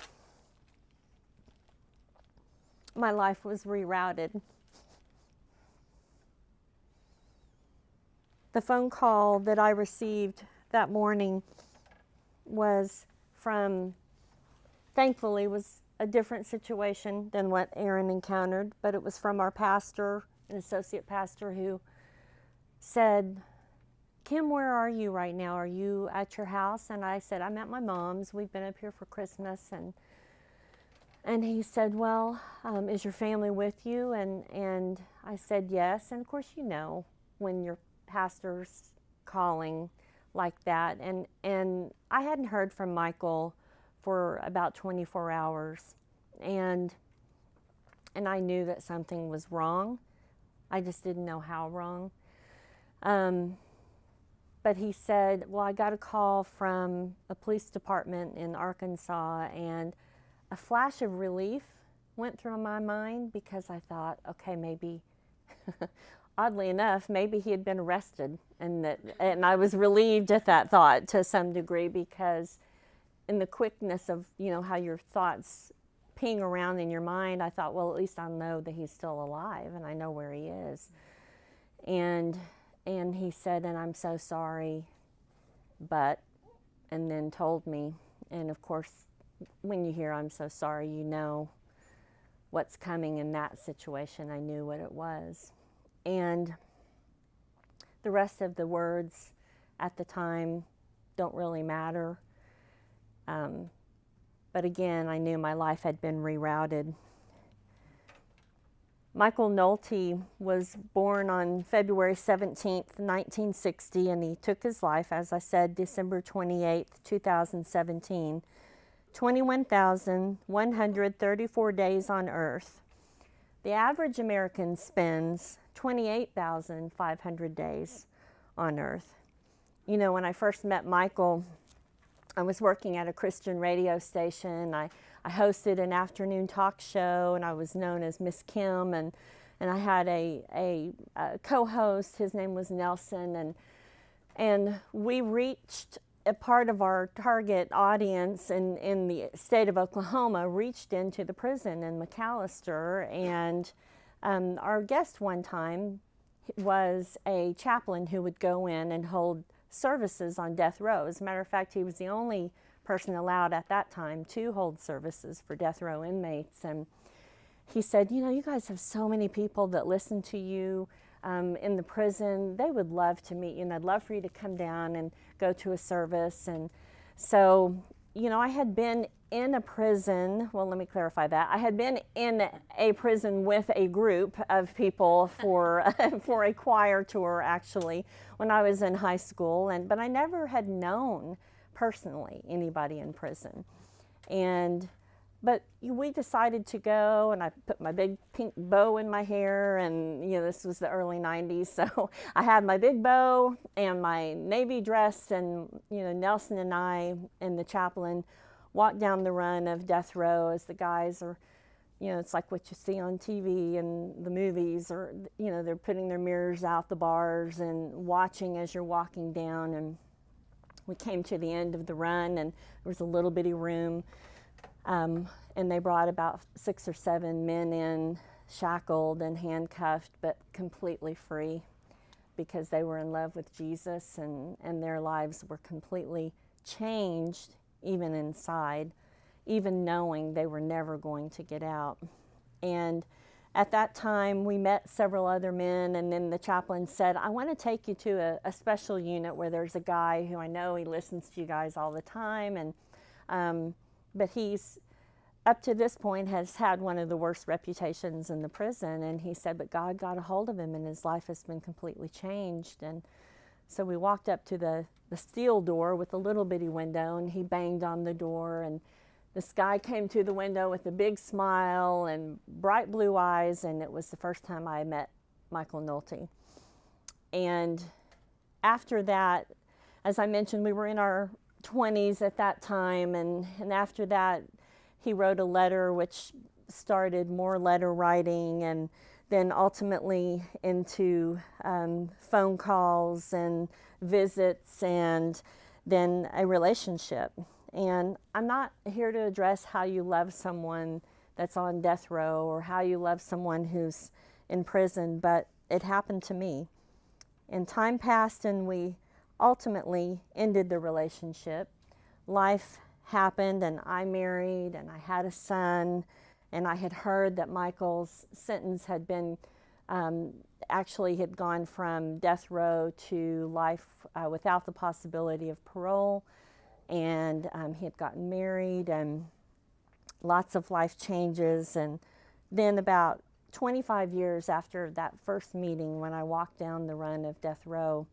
my life was rerouted. The phone call that I received that morning was from, thankfully, was a different situation than what Erin encountered, but it was from our pastor, an associate pastor, who said, "Kim, where are you right now? Are you at your house?" And I said, "I'm at my mom's. We've been up here for Christmas." And And he said, well, is your family with you? And I said, yes. And of course, you know, when your pastor's calling like that. And I hadn't heard from Michael for about 24 hours. And I knew that something was wrong. I just didn't know how wrong. But he said, well, I got a call from a police department in Arkansas, and a flash of relief went through my mind because I thought, okay, maybe, oddly enough, maybe he had been arrested, and I was relieved at that thought to some degree, because in the quickness of, you know, how your thoughts ping around in your mind, I thought, well, at least I'll know that he's still alive and I know where he is. And he said, and I'm so sorry, but, and then told me, and of course, when you hear I'm so sorry, you know what's coming in that situation. I knew what it was. And the rest of the words at the time don't really matter. But again, I knew my life had been rerouted. Michael Nolte was born on February 17th, 1960, and he took his life, as I said, December 28th, 2017. 21,134 days on Earth. The average American spends 28,500 days on Earth. You know, when I first met Michael, I was working at a Christian radio station. I hosted an afternoon talk show, and I was known as Miss Kim, and I had a co-host. His name was Nelson, and we reached a part of our target audience in the state of Oklahoma, reached into the prison in McAllister, and our guest one time was a chaplain who would go in and hold services on death row. As a matter of fact, he was the only person allowed at that time to hold services for death row inmates. And he said, you know, you guys have so many people that listen to you in the prison. They would love to meet you, and I'd love for you to come down and go to a service. And so, you know, I had been in a prison, well, let me clarify that. I had been in a prison with a group of people for, for a choir tour, actually, when I was in high school, but I never had known personally anybody in prison. But we decided to go, and I put my big pink bow in my hair, and you know, this was the early 90s, so I had my big bow and my navy dress, and you know, Nelson and I and the chaplain walked down the run of death row as the guys are, you know, it's like what you see on TV and the movies, or you know, they're putting their mirrors out the bars and watching as you're walking down. And we came to the end of the run, and there was a little bitty room. And they brought about 6 or 7 men in, shackled and handcuffed, but completely free, because they were in love with Jesus, and their lives were completely changed, even inside, even knowing they were never going to get out. And at that time, we met several other men, and then the chaplain said, I want to take you to a special unit where there's a guy who I know he listens to you guys all the time, and but he's, up to this point, has had one of the worst reputations in the prison. And he said, but God got a hold of him, and his life has been completely changed. And so we walked up to the steel door with a little bitty window, and he banged on the door, and this guy came to the window with a big smile and bright blue eyes, and it was the first time I met Michael Nolte. And after that, as I mentioned, we were in our 20s at that time, and after that, he wrote a letter which started more letter writing, and then ultimately into phone calls and visits, and then a relationship. And I'm not here to address how you love someone that's on death row or how you love someone who's in prison, but it happened to me. And time passed, and we ultimately ended the relationship. Life happened, and I married, and I had a son, and I had heard that Michael's sentence had been, actually had gone from death row to life without the possibility of parole, and he had gotten married, and lots of life changes. And then about 25 years after that first meeting, when I walked down the run of death row,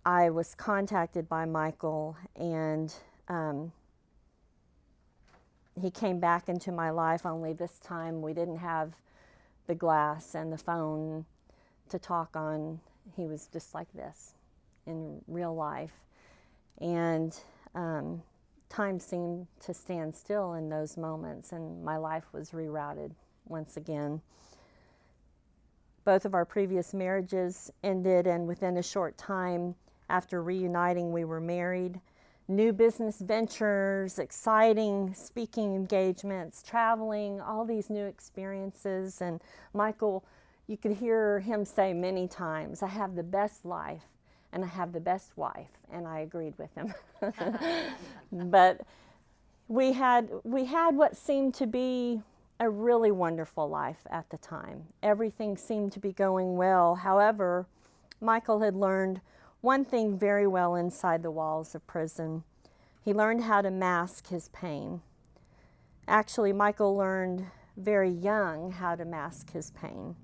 I was contacted by Michael, and he came back into my life, only this time we didn't have the glass and the phone to talk on. He was just like this in real life. And time seemed to stand still in those moments, and my life was rerouted once again. Both of our previous marriages ended, and within a short time after reuniting, we were married. New business ventures, exciting speaking engagements, traveling, all these new experiences. And Michael, you could hear him say many times, I have the best life and I have the best wife. And I agreed with him. But we had what seemed to be a really wonderful life at the time. Everything seemed to be going well. However, Michael had learned one thing very well inside the walls of prison. He learned how to mask his pain. Actually, Michael learned very young how to mask his pain.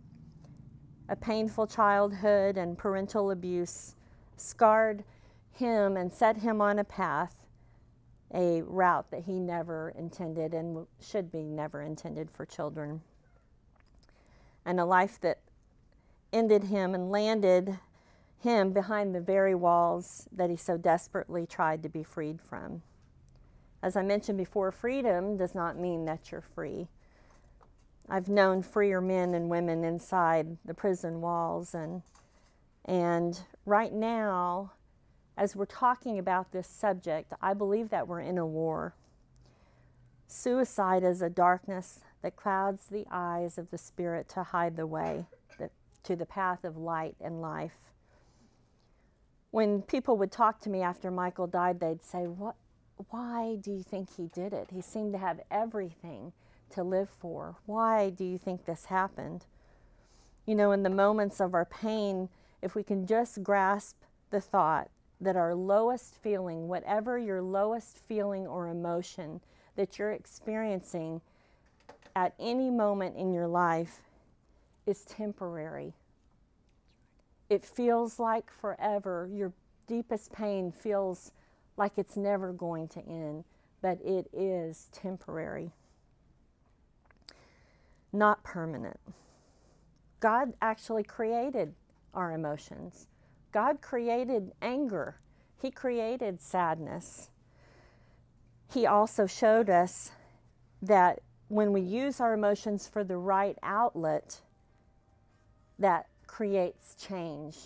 A painful childhood and parental abuse scarred him and set him on a path, a route that he never intended and should be never intended for children. And a life that ended him and landed him behind the very walls that he so desperately tried to be freed from. As I mentioned before, freedom does not mean that you're free. I've known freer men and women inside the prison walls, and right now, as we're talking about this subject, I believe that we're in a war. Suicide is a darkness that clouds the eyes of the spirit to hide the way to the path of light and life. When people would talk to me after Michael died, they'd say, why do you think he did it? He seemed to have everything to live for. Why do you think this happened? You know, in the moments of our pain, if we can just grasp the thought that our lowest feeling, whatever your lowest feeling or emotion that you're experiencing at any moment in your life is temporary. It feels like forever. Your deepest pain feels like it's never going to end, but it is temporary, not permanent. God actually created our emotions. God created anger. He created sadness. He also showed us that when we use our emotions for the right outlet, that creates change.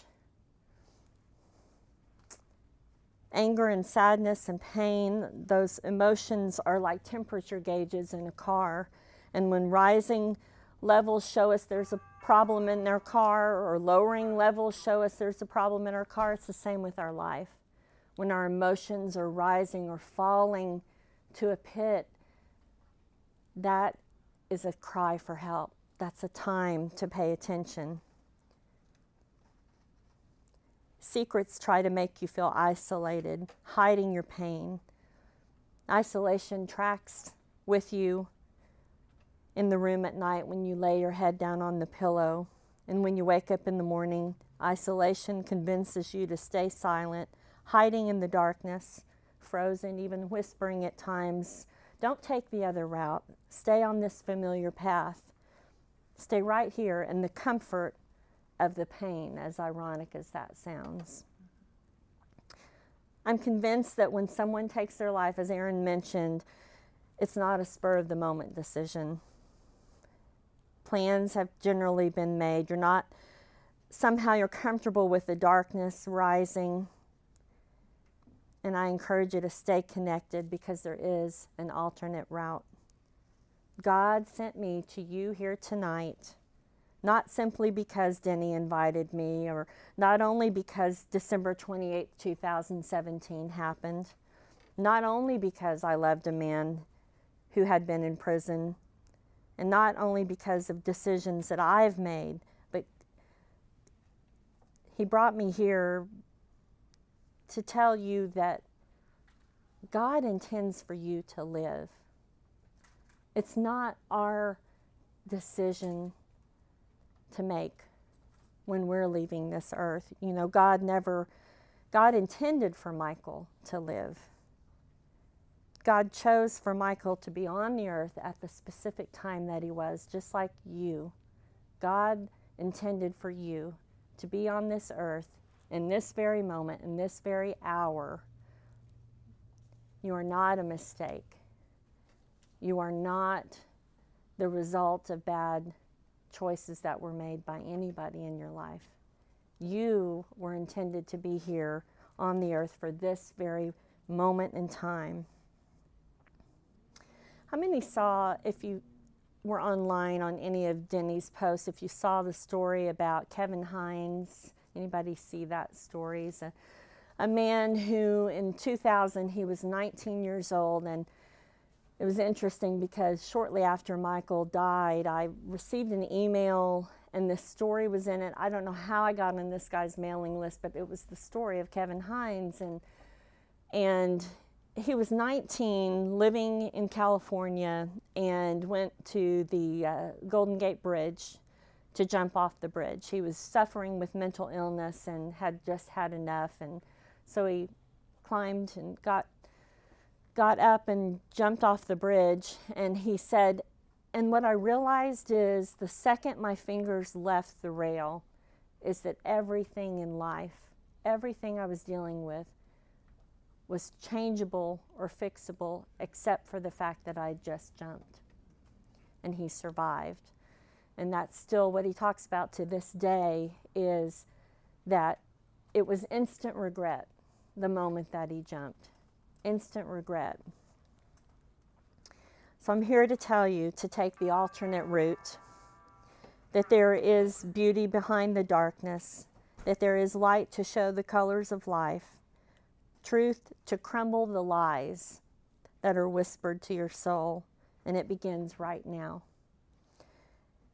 Anger and sadness and pain, those emotions are like temperature gauges in a car. And when rising levels show us there's a problem in our car, or lowering levels show us there's a problem in our car, it's the same with our life. When our emotions are rising or falling to a pit, that is a cry for help. That's a time to pay attention. Secrets try to make you feel isolated, hiding your pain. Isolation tracks with you in the room at night when you lay your head down on the pillow. And when you wake up in the morning, isolation convinces you to stay silent, hiding in the darkness, frozen, even whispering at times, don't take the other route. Stay on this familiar path. Stay right here in the comfort of the pain, as ironic as that sounds. I'm convinced that when someone takes their life, as Erin mentioned, it's not a spur-of-the-moment decision. Plans have generally been made. Somehow you're comfortable with the darkness rising. And I encourage you to stay connected, because there is an alternate route. God sent me to you here tonight, not simply because Denny invited me, or not only because December 28, 2017 happened, not only because I loved a man who had been in prison, and not only because of decisions that I've made, but he brought me here to tell you that God intends for you to live. It's not our decision to make when we're leaving this earth. You know, God intended for Michael to live. God chose for Michael to be on the earth at the specific time that he was, just like you. God intended for you to be on this earth in this very moment, in this very hour. You are not a mistake. You are not the result of bad choices that were made by anybody in your life. You were intended to be here on the earth for this very moment in time. How many saw, if you were online on any of Denny's posts, if you saw the story about Kevin Hines? Anybody see that story? He's a man who in 2000, he was 19 years old, and it was interesting because shortly after Michael died, I received an email and this story was in it. I don't know how I got on this guy's mailing list, but it was the story of Kevin Hines, and he was 19, living in California, and went to the Golden Gate Bridge to jump off the bridge. He was suffering with mental illness and had just had enough, and so he climbed and got up and jumped off the bridge. And he said, and what I realized is the second my fingers left the rail is that everything in life, everything I was dealing with, was changeable or fixable except for the fact that I just jumped. And he survived. And that's still what he talks about to this day, is that it was instant regret the moment that he jumped. Instant regret. So I'm here to tell you to take the alternate route, that there is beauty behind the darkness, that there is light to show the colors of life, truth to crumble the lies that are whispered to your soul, and it begins right now.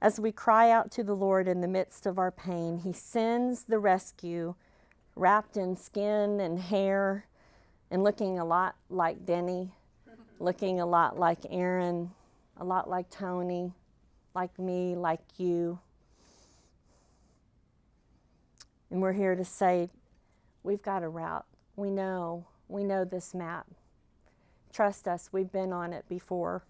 As we cry out to the Lord in the midst of our pain, He sends the rescue, wrapped in skin and hair, and looking a lot like Denny, looking a lot like Erin, a lot like Tony, like me, like you. And we're here to say, we've got a route. We know this map. Trust us, we've been on it before.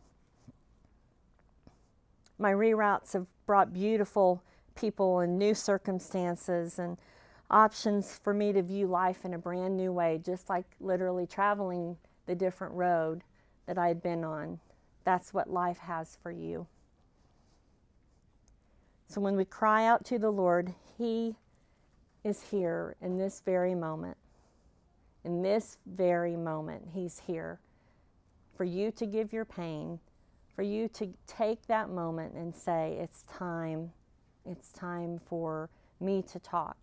My reroutes have brought beautiful people and new circumstances and options for me to view life in a brand new way, just like literally traveling the different road that I had been on. That's what life has for you. So when we cry out to the Lord, He is here in this very moment. In this very moment, He's here for you to give your pain, for you to take that moment and say, it's time for me to talk.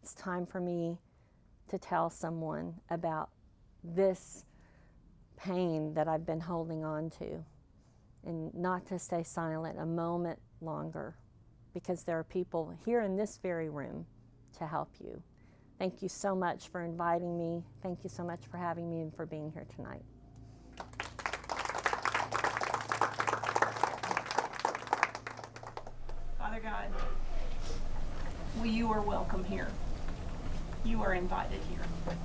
It's time for me to tell someone about this pain that I've been holding on to, and not to stay silent a moment longer, because there are people here in this very room to help you. Thank you so much for inviting me. Thank you so much for having me and for being here tonight. Father God, you are welcome here. You are invited here.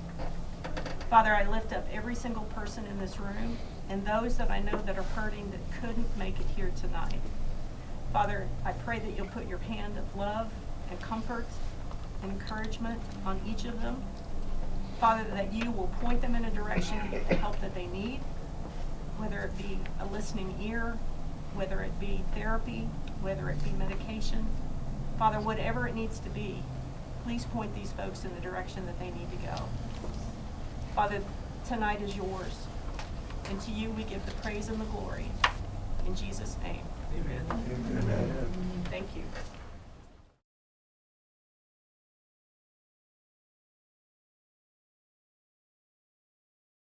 Father, I lift up every single person in this room and those that I know that are hurting that couldn't make it here tonight. Father, I pray that you'll put your hand of love and comfort and encouragement on each of them. Father, that you will point them in a direction to get the help that they need, whether it be a listening ear, whether it be therapy, whether it be medication. Father, whatever it needs to be, please point these folks in the direction that they need to go. Father, tonight is yours, and to you we give the praise and the glory. In Jesus' name. Amen. Amen.